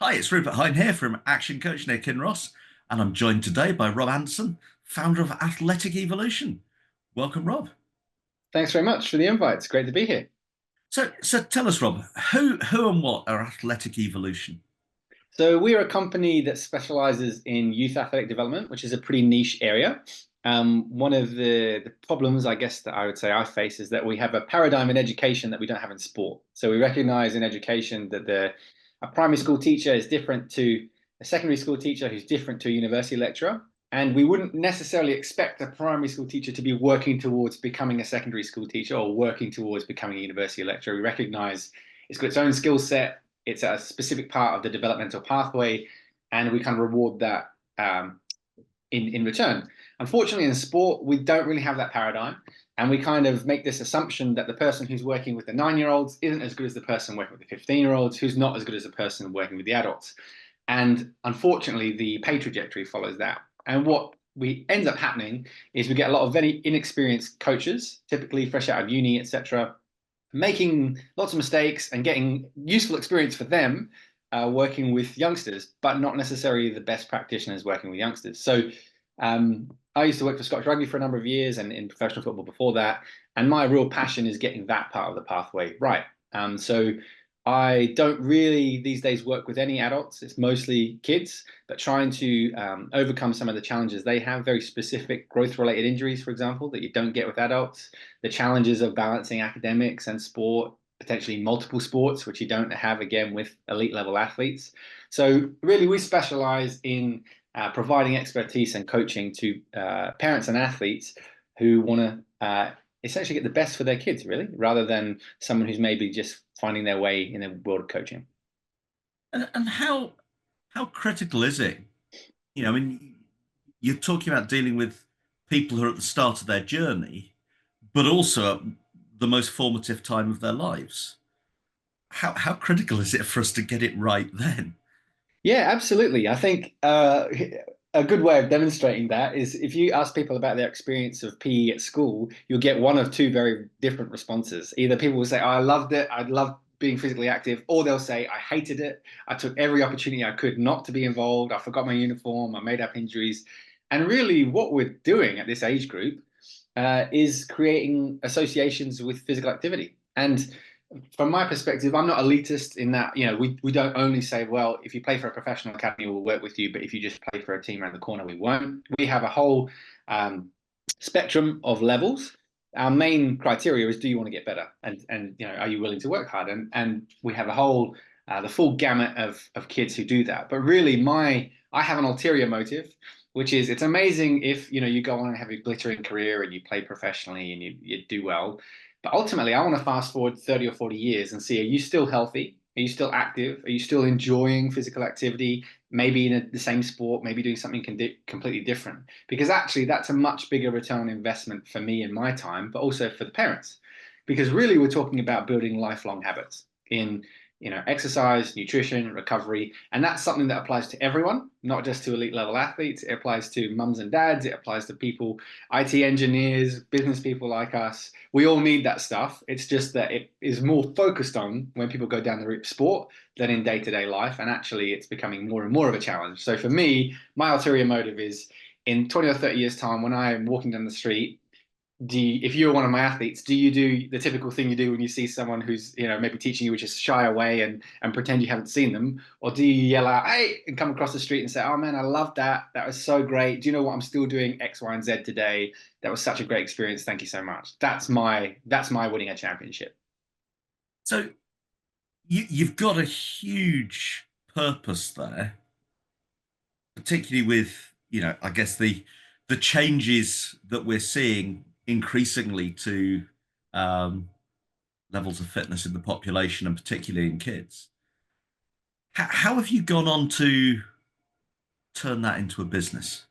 Hi, it's Rupert Hine here from Action Coach near Kinross, and I'm joined today by Rob Anderson, founder of Athletic Evolution. Welcome, Rob. Thanks very much for the invite. It's great to be here. So tell us, Rob, who and what are Athletic Evolution? So we are a company that specializes in youth athletic development, which is a pretty niche area. One of the problems, I guess, that I would say I face is that we have a paradigm in education that we don't have in sport. So we recognize in education that a primary school teacher is different to a secondary school teacher who's different to a university lecturer. And we wouldn't necessarily expect a primary school teacher to be working towards becoming a secondary school teacher or working towards becoming a university lecturer. We recognize it's got its own skill set, it's a specific part of the developmental pathway, and we kind of reward that in return. Unfortunately, in sport, we don't really have that paradigm, and we kind of make this assumption that the person who's working with the 9-year-olds isn't as good as the person working with the 15-year-olds, who's not as good as the person working with the adults. And unfortunately, the pay trajectory follows that. And what we ends up happening is we get a lot of very inexperienced coaches, typically fresh out of uni, etc., making lots of mistakes and getting useful experience for them working with youngsters, but not necessarily the best practitioners working with youngsters. So I used to work for Scottish Rugby for a number of years and in professional football before that. And my real passion is getting that part of the pathway right. So I don't really these days work with any adults. It's mostly kids, but trying to overcome some of the challenges they have, very specific growth-related injuries, for example, that you don't get with adults, the challenges of balancing academics and sport, potentially multiple sports, which you don't have, again, with elite level athletes. So really, we specialize in providing expertise and coaching to parents and athletes who want to essentially get the best for their kids, really, rather than someone who's maybe just finding their way in the world of coaching. And how critical is it? I mean, you're talking about dealing with people who are at the start of their journey, but also at the most formative time of their lives. How critical is it for us to get it right then? Yeah, absolutely. I think a good way of demonstrating that is if you ask people about their experience of PE at school, you'll get one of two very different responses. Either people will say, oh, I loved it, I loved being physically active, or they'll say, I hated it, I took every opportunity I could not to be involved, I forgot my uniform, I made up injuries. And really, what we're doing at this age group is creating associations with physical activity. And from my perspective, I'm not elitist in that, we don't only say, well, if you play for a professional academy, we'll work with you, but if you just play for a team around the corner, we won't. We have a whole spectrum of levels. Our main criteria is, do you want to get better? And are you willing to work hard? And we have a whole the full gamut of kids who do that. But really, I have an ulterior motive, which is it's amazing if you go on and have a glittering career and you play professionally and you do well. But ultimately, I want to fast forward 30 or 40 years and see, are you still healthy? Are you still active? Are you still enjoying physical activity? Maybe in the same sport, maybe doing something completely different. Because actually, that's a much bigger return on investment for me in my time, but also for the parents. Because really, we're talking about building lifelong habits in exercise, nutrition, recovery, and that's something that applies to everyone, not just to elite level athletes. It applies to mums and dads. It applies to people, IT engineers, business people like us. We all need that stuff. It's just that it is more focused on when people go down the route of sport than in day-to-day life, and actually, it's becoming more and more of a challenge. So for me, my ulterior motive is in 20 or 30 years' time, when I'm walking down the street, if you're one of my athletes, do you do the typical thing you do when you see someone who's maybe teaching you, which is shy away and pretend you haven't seen them, or do you yell out "Hey!" and come across the street and say, "Oh man, I love that. That was so great. Do you know what? I'm still doing X, Y, and Z today. That was such a great experience. Thank you so much." That's my winning a championship. So you've got a huge purpose there, particularly with, I guess the changes that we're seeing increasingly to um, levels of fitness in the population and particularly in kids. How have you gone on to turn that into a business?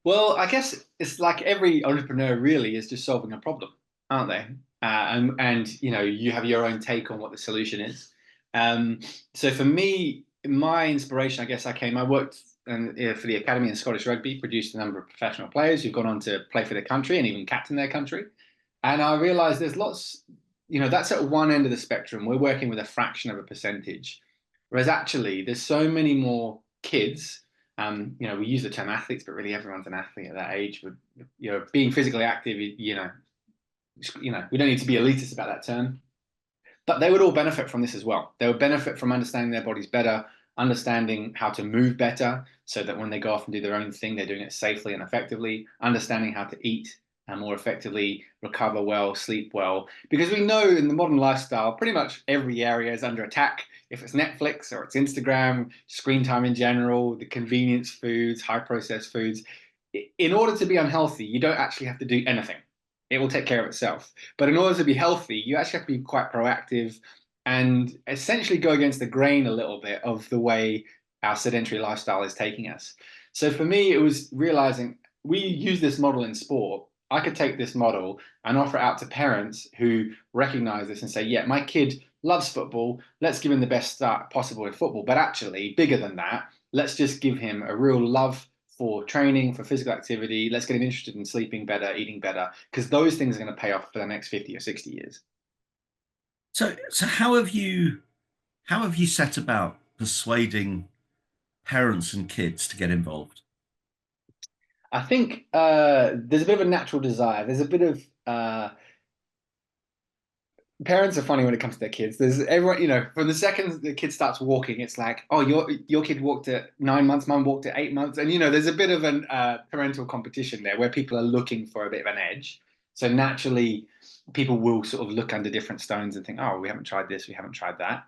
Well, I guess it's like every entrepreneur really is just solving a problem, aren't they? And you have your own take on what the solution is. Um, so for me, my inspiration, I guess I worked for the Academy in Scottish Rugby, produced a number of professional players who've gone on to play for their country and even captain their country. And I realized there's lots, that's at one end of the spectrum. We're working with a fraction of a percentage Whereas actually, there's so many more kids. We use the term athletes, but really everyone's an athlete at that age. With being physically active, we don't need to be elitist about that term. But they would all benefit from this as well. They would benefit from understanding their bodies better, understanding how to move better, so that when they go off and do their own thing, they're doing it safely and effectively, understanding how to eat and more effectively, recover well, sleep well. Because we know in the modern lifestyle, pretty much every area is under attack. If it's Netflix or it's Instagram, screen time in general, the convenience foods, high processed foods. In order to be unhealthy, you don't actually have to do anything. It will take care of itself. But in order to be healthy, you actually have to be quite proactive and essentially go against the grain a little bit of the way our sedentary lifestyle is taking us. So for me, it was realizing we use this model in sport. I could take this model and offer it out to parents who recognize this and say, yeah, my kid loves football. Let's give him the best start possible in football. But actually, bigger than that, let's just give him a real love for training, for physical activity. Let's get him interested in sleeping better, eating better, because those things are going to pay off for the next 50 or 60 years. So how have you set about persuading parents and kids to get involved? I think there's a bit of a natural desire. There's a bit of parents are funny when it comes to their kids. There's everyone, from the second the kid starts walking, it's like, oh, your kid walked at 9 months, mum walked at 8 months, and there's a bit of an parental competition there where people are looking for a bit of an edge. So naturally, people will sort of look under different stones and think, oh, we haven't tried this, we haven't tried that.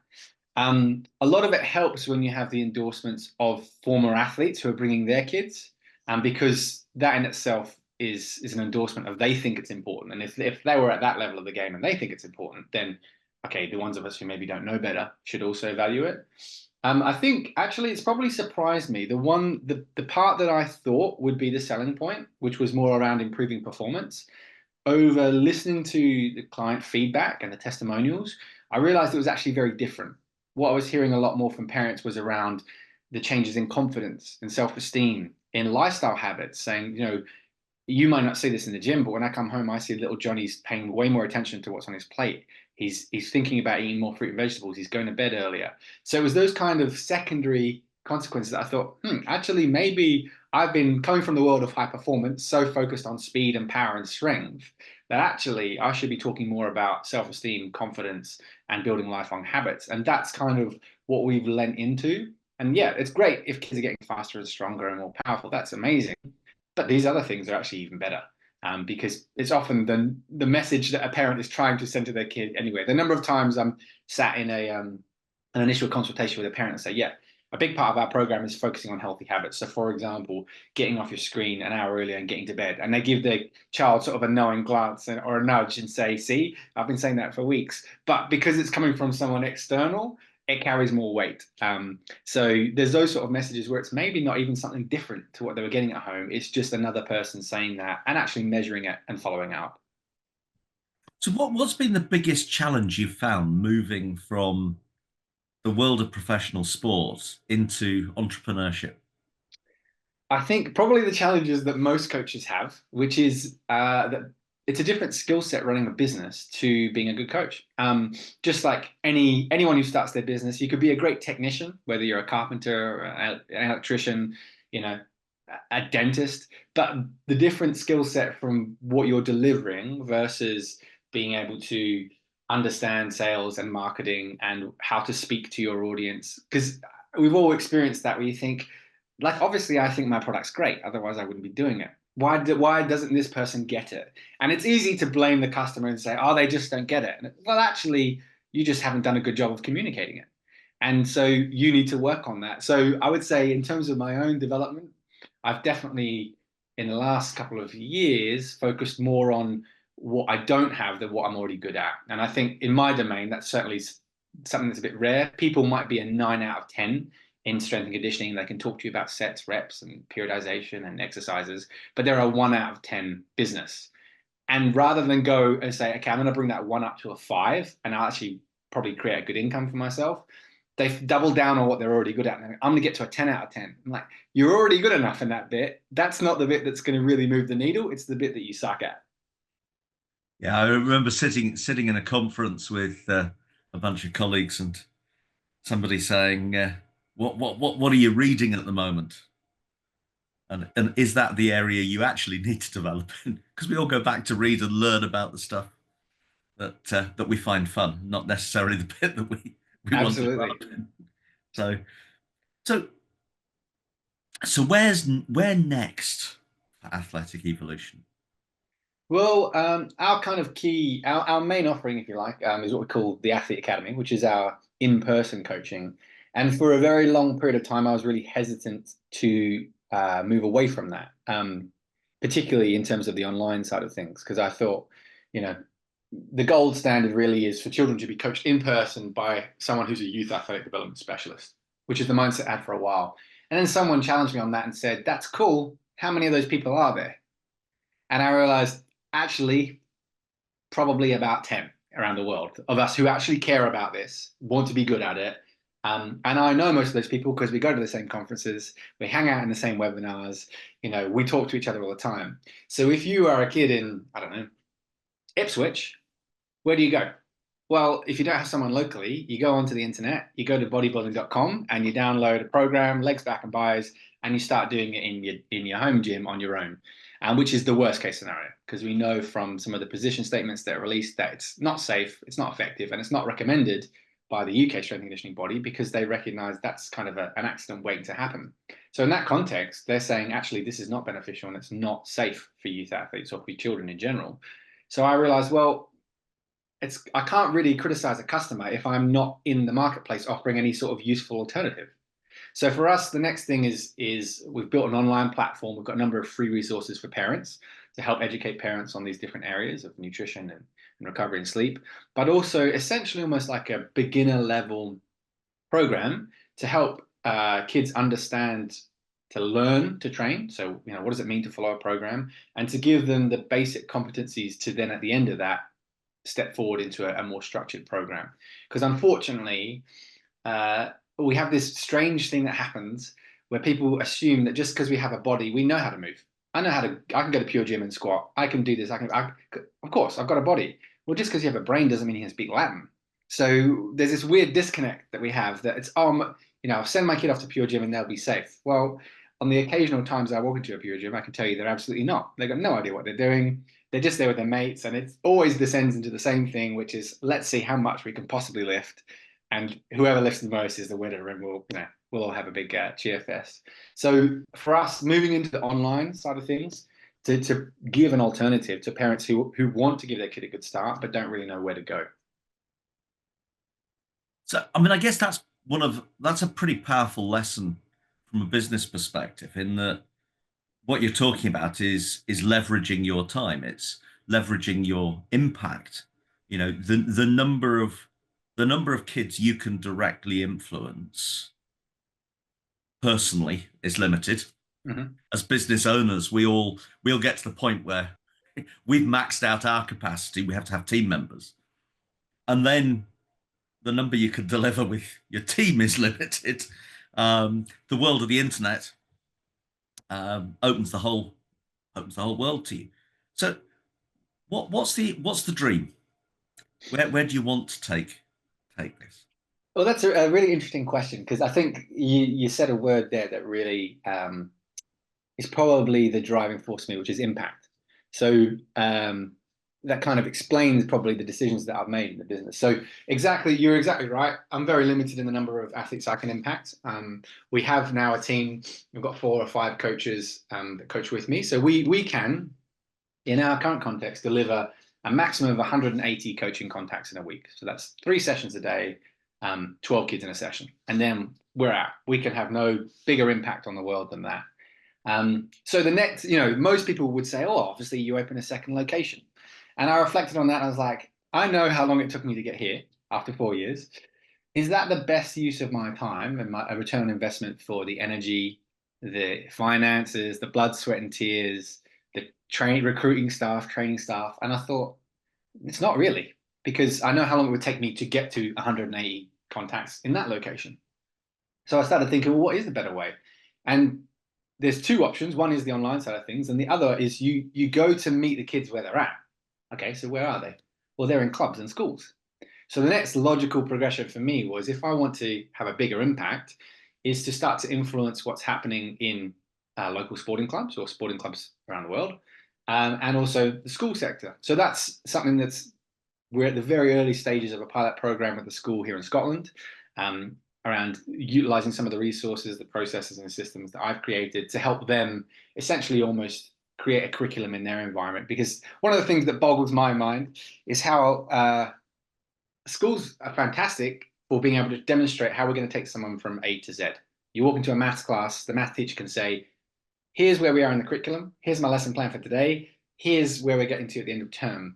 A lot of it helps when you have the endorsements of former athletes who are bringing their kids, and because that in itself is an endorsement of they think it's important. And if they were at that level of the game and they think it's important, then okay, the ones of us who maybe don't know better should also value it. I think actually it's probably surprised me. The part that I thought would be the selling point, which was more around improving performance, over listening to the client feedback and the testimonials, I realized it was actually very different. What I was hearing a lot more from parents was around the changes in confidence and self-esteem, in lifestyle habits, saying, you might not see this in the gym, but when I come home, I see little Johnny's paying way more attention to what's on his plate. He's thinking about eating more fruit and vegetables. He's going to bed earlier. So it was those kind of secondary consequences that I thought, actually, maybe I've been coming from the world of high performance, so focused on speed and power and strength, that actually I should be talking more about self-esteem, confidence, and building lifelong habits. And that's kind of what we've lent into. And yeah, it's great if kids are getting faster and stronger and more powerful. That's amazing. But these other things are actually even better, because it's often the message that a parent is trying to send to their kid anyway. The number of times I'm sat in an initial consultation with a parent and say, yeah, a big part of our program is focusing on healthy habits. So, for example, getting off your screen an hour earlier and getting to bed. And they give their child sort of a knowing glance or a nudge and say, see, I've been saying that for weeks. But because it's coming from someone external, it carries more weight. So there's those sort of messages where it's maybe not even something different to what they were getting at home. It's just another person saying that and actually measuring it and following up. So what's been the biggest challenge you've found moving from the world of professional sport into entrepreneurship? I think probably the challenges that most coaches have, which is that it's a different skill set running a business to being a good coach. Just like anyone who starts their business, you could be a great technician, whether you're a carpenter, or an electrician, you know, a dentist. But the different skill set from what you're delivering versus being able to understand sales and marketing and how to speak to your audience, because we've all experienced that where you think like obviously I think my product's great, otherwise I wouldn't be doing it. Why doesn't this person get it? And it's easy to blame the customer and say, oh, they just don't get it. And, well, actually, you just haven't done a good job of communicating it. And so you need to work on that. So I would say in terms of my own development, I've definitely in the last couple of years focused more on what I don't have than what I'm already good at. And I think in my domain, that's certainly something that's a bit rare. People might be a 9 out of 10 in strength and conditioning. They can talk to you about sets, reps, and periodization and exercises, but they're a 1 out of 10 business. And rather than go and say, okay, I'm going to bring that one up to a 5, and I'll actually probably create a good income for myself, they've doubled down on what they're already good at. And I'm going to get to a 10 out of 10. I'm like, you're already good enough in that bit. That's not the bit that's going to really move the needle. It's the bit that you suck at. Yeah, I remember sitting in a conference with a bunch of colleagues, and somebody saying, what are you reading at the moment? And is that the area you actually need to develop in? Because we all go back to read and learn about the stuff that we find fun, not necessarily the bit that we want to Absolutely. develop in. So so where next for athletic evolution? Well, our kind of key, our main offering, if you like, is what we call the Athlete Academy, which is our in-person coaching. And for a very long period of time, I was really hesitant to move away from that, particularly in terms of the online side of things, because I thought, you know, the gold standard really is for children to be coached in person by someone who's a youth athletic development specialist, which is the mindset I had for a while. And then someone challenged me on that and said, "That's cool. How many of those people are there?" And I realized actually probably about 10 around the world of us who actually care about this, want to be good at it. And I know most of those people because we go to the same conferences, we hang out in the same webinars, we talk to each other all the time. So if you are a kid in, I don't know, Ipswich, where do you go? Well, if you don't have someone locally, you go onto the internet, you go to bodybuilding.com and you download a program, legs, back, and buys, and you start doing it in your home gym on your own, and which is the worst case scenario because we know from some of the position statements that are released that it's not safe, it's not effective, and it's not recommended by the UK strength and conditioning body because they recognise that's kind of an accident waiting to happen. So in that context, they're saying actually this is not beneficial and it's not safe for youth athletes or for children in general. So I realised, well, I can't really criticize a customer if I'm not in the marketplace offering any sort of useful alternative. So for us, the next thing is we've built an online platform. We've got a number of free resources for parents to help educate parents on these different areas of nutrition and recovery and sleep, but also essentially almost like a beginner level program to help kids understand to learn to train. So, what does it mean to follow a program and to give them the basic competencies to then at the end of that step forward into a more structured program. Because unfortunately, we have this strange thing that happens where people assume that just because we have a body, we know how to move. I can go to Pure Gym and squat. I can do this. Of course, I've got a body. Well, just because you have a brain doesn't mean you can speak Latin. So there's this weird disconnect that we have that I'll send my kid off to Pure Gym and they'll be safe. Well, on the occasional times I walk into a Pure Gym, I can tell you they're absolutely not. They've got no idea what they're doing. They're just there with their mates, and it always descends into the same thing, which is let's see how much we can possibly lift, and whoever lifts the most is the winner, and we'll all have a big cheer fest. So for us, moving into the online side of things, to give an alternative to parents who want to give their kid a good start but don't really know where to go. So, I mean, I guess that's a pretty powerful lesson from a business perspective, in that what you're talking about is leveraging your time. It's leveraging your impact. The number of kids you can directly influence personally is limited. Mm-hmm. As business owners, we all get to the point where we've maxed out our capacity. We have to have team members, and then the number you can deliver with your team is limited. The world of the internet opens the whole world to you. So, what's the dream? Where do you want to take this? Well, that's a really interesting question because I think you said a word there that really is probably the driving force for me, which is impact. So that kind of explains probably the decisions that I've made in the business. So you're exactly right. I'm very limited in the number of athletes I can impact. We have now a team. We've got 4 or 5 coaches that coach with me. So we can, in our current context, deliver a maximum of 180 coaching contacts in a week. So that's 3 sessions a day, 12 kids in a session, and then we're out. We can have no bigger impact on the world than that. So the next, most people would say, oh, obviously you open a second location. And I reflected on that. And I was like, I know how long it took me to get here after 4 years. Is that the best use of my time and a return on investment for the energy, the finances, the blood, sweat, and tears, the recruiting staff, training staff? And I thought, it's not really, because I know how long it would take me to get to 180 contacts in that location. So I started thinking, well, what is the better way? And there's 2 options. One is the online side of things, and the other is you go to meet the kids where they're at. Okay, so where are they? Well, they're in clubs and schools. So the next logical progression for me was, if I want to have a bigger impact, is to start to influence what's happening in local sporting clubs or sporting clubs around the world, and also the school sector. So that's something that's we're at the very early stages of a pilot program with the school here in Scotland, um, around utilizing some of the resources, the processes, and the systems that I've created to help them essentially almost create a curriculum in their environment. Because one of the things that boggles my mind is how schools are fantastic for being able to demonstrate how we're going to take someone from A to Z. You walk into a maths class, the math teacher can say, here's where we are in the curriculum, here's my lesson plan for today, here's where we're getting to at the end of term.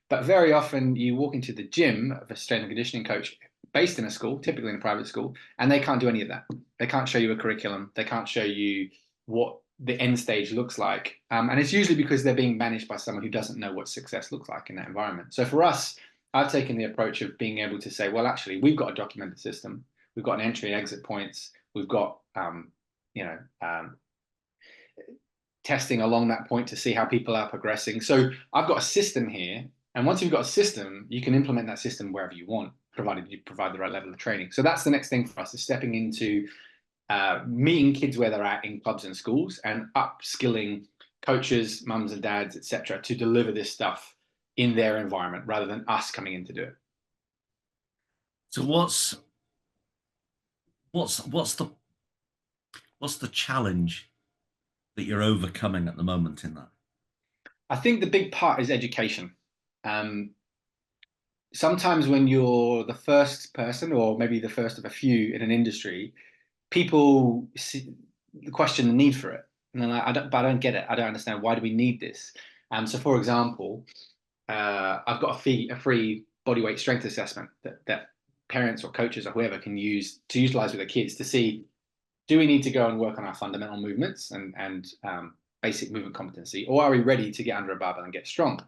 But very often you walk into the gym of a strength and conditioning coach based in a school, typically in a private school, and they can't do any of that. They can't show you a curriculum. They can't show you what the end stage looks like. And it's usually because they're being managed by someone who doesn't know what success looks like in that environment. So for us, I've taken the approach of being able to say, well, actually, we've got a documented system. We've got an entry and exit points. We've got, you know, testing along that point to see how people are progressing. So I've got a system here. And once you've got a system, you can implement that system wherever you want, provided you provide the right level of training. So that's the next thing for us, is stepping into meeting kids where they're at in clubs and schools, and upskilling coaches, mums and dads, etc., to deliver this stuff in their environment rather than us coming in to do it. So what's the challenge that you're overcoming at the moment in that? I think the big part is education. Um, Sometimes when you're the first person, or maybe the first of a few in an industry, people question the need for it. And then but I don't get it. I don't understand, why do we need this? So, for example, I've got a free bodyweight strength assessment that parents or coaches or whoever can use to utilize with their kids to see, do we need to go and work on our fundamental movements and basic movement competency, or are we ready to get under a barbell and get strong?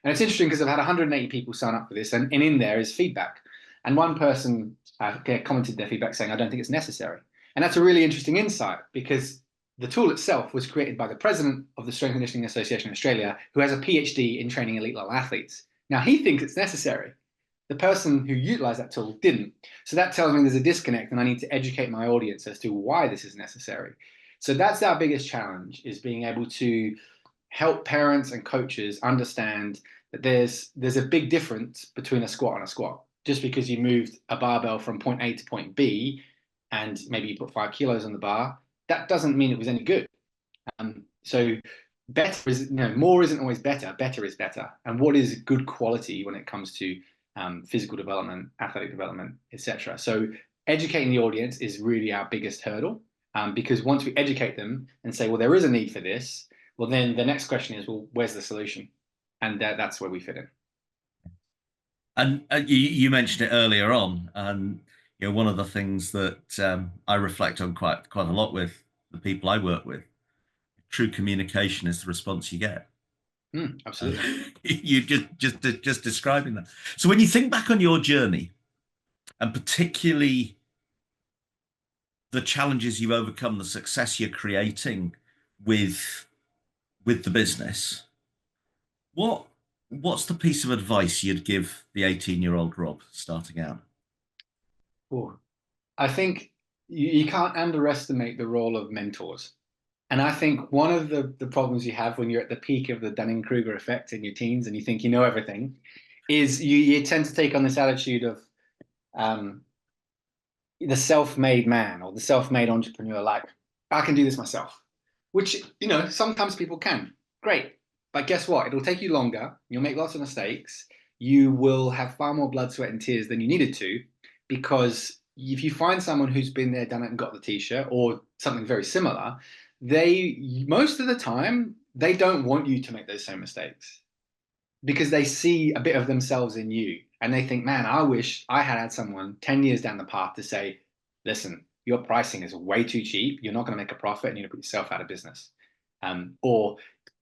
And it's interesting because I've had 180 people sign up for this, and in there is feedback. And one person commented their feedback saying, I don't think it's necessary. And that's a really interesting insight, because the tool itself was created by the president of the Strength and Conditioning Association of Australia, who has a PhD in training elite level athletes. Now, he thinks it's necessary. The person who utilized that tool didn't. So that tells me there's a disconnect, and I need to educate my audience as to why this is necessary. So that's our biggest challenge, is being able to help parents and coaches understand that there's a big difference between a squat and a squat. Just because you moved a barbell from point A to point B, and maybe you put 5 kilos on the bar, that doesn't mean it was any good. So better is, more isn't always better. Better is better. And what is good quality when it comes to physical development, athletic development, etc. So educating the audience is really our biggest hurdle, because once we educate them and say, well, there is a need for this, well, then the next question is, well, where's the solution? And that's where we fit in. And you mentioned it earlier on, and one of the things that I reflect on quite a lot with the people I work with, true communication is the response you get. Absolutely. You just describing that. So when you think back on your journey, and particularly the challenges you've overcome, the success you're creating with the business, what's the piece of advice you'd give the 18-year-old Rob starting out? Ooh. I think you can't underestimate the role of mentors. And I think one of the problems you have when you're at the peak of the Dunning-Kruger effect in your teens and you think you know everything is you tend to take on this attitude of the self-made man or the self-made entrepreneur, like, I can do this myself, which, sometimes people can. Great. But guess what? It'll take you longer. You'll make lots of mistakes. You will have far more blood, sweat, and tears than you needed to, because if you find someone who's been there, done it, and got the t-shirt or something very similar, most of the time, they don't want you to make those same mistakes, because they see a bit of themselves in you, and they think, man, I wish I had someone 10 years down the path to say, listen, your pricing is way too cheap. You're not going to make a profit, and you're going to put yourself out of business. Or,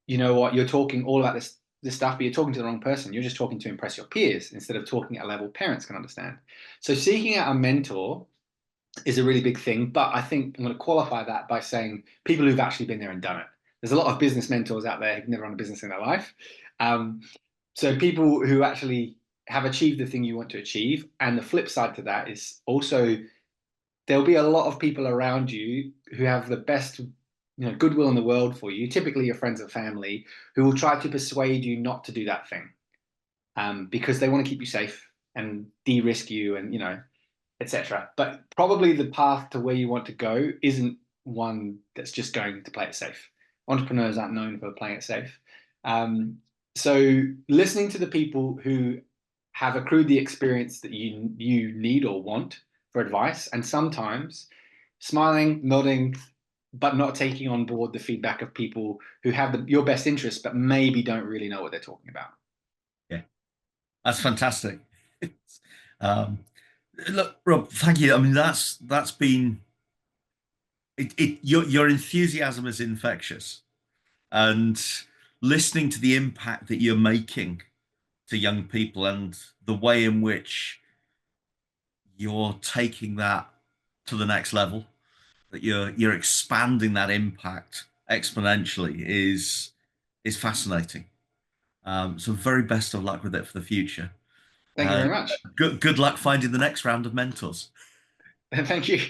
you know what, you're talking all about this stuff, but you're talking to the wrong person. You're just talking to impress your peers instead of talking at a level parents can understand. So seeking out a mentor is a really big thing. But I think I'm going to qualify that by saying people who've actually been there and done it. There's a lot of business mentors out there who've never run a business in their life. So people who actually have achieved the thing you want to achieve. And the flip side to that is also there'll be a lot of people around you who have the best, goodwill in the world for you, typically your friends and family, who will try to persuade you not to do that thing, because they want to keep you safe and de-risk you, and etc. But probably the path to where you want to go isn't one that's just going to play it safe. Entrepreneurs aren't known for playing it safe. Um, so listening to the people who have accrued the experience that you need or want for advice, and sometimes smiling, nodding, but not taking on board the feedback of people who have your best interests, but maybe don't really know what they're talking about. Yeah, that's fantastic. um, Look, Rob, thank you. I mean, that's been your enthusiasm is infectious, and listening to the impact that you're making to young people and the way in which you're taking that to the next level, that you're expanding that impact exponentially is fascinating. So very best of luck with it for the future. Thank you very And much. good luck finding the next round of mentors. Thank you.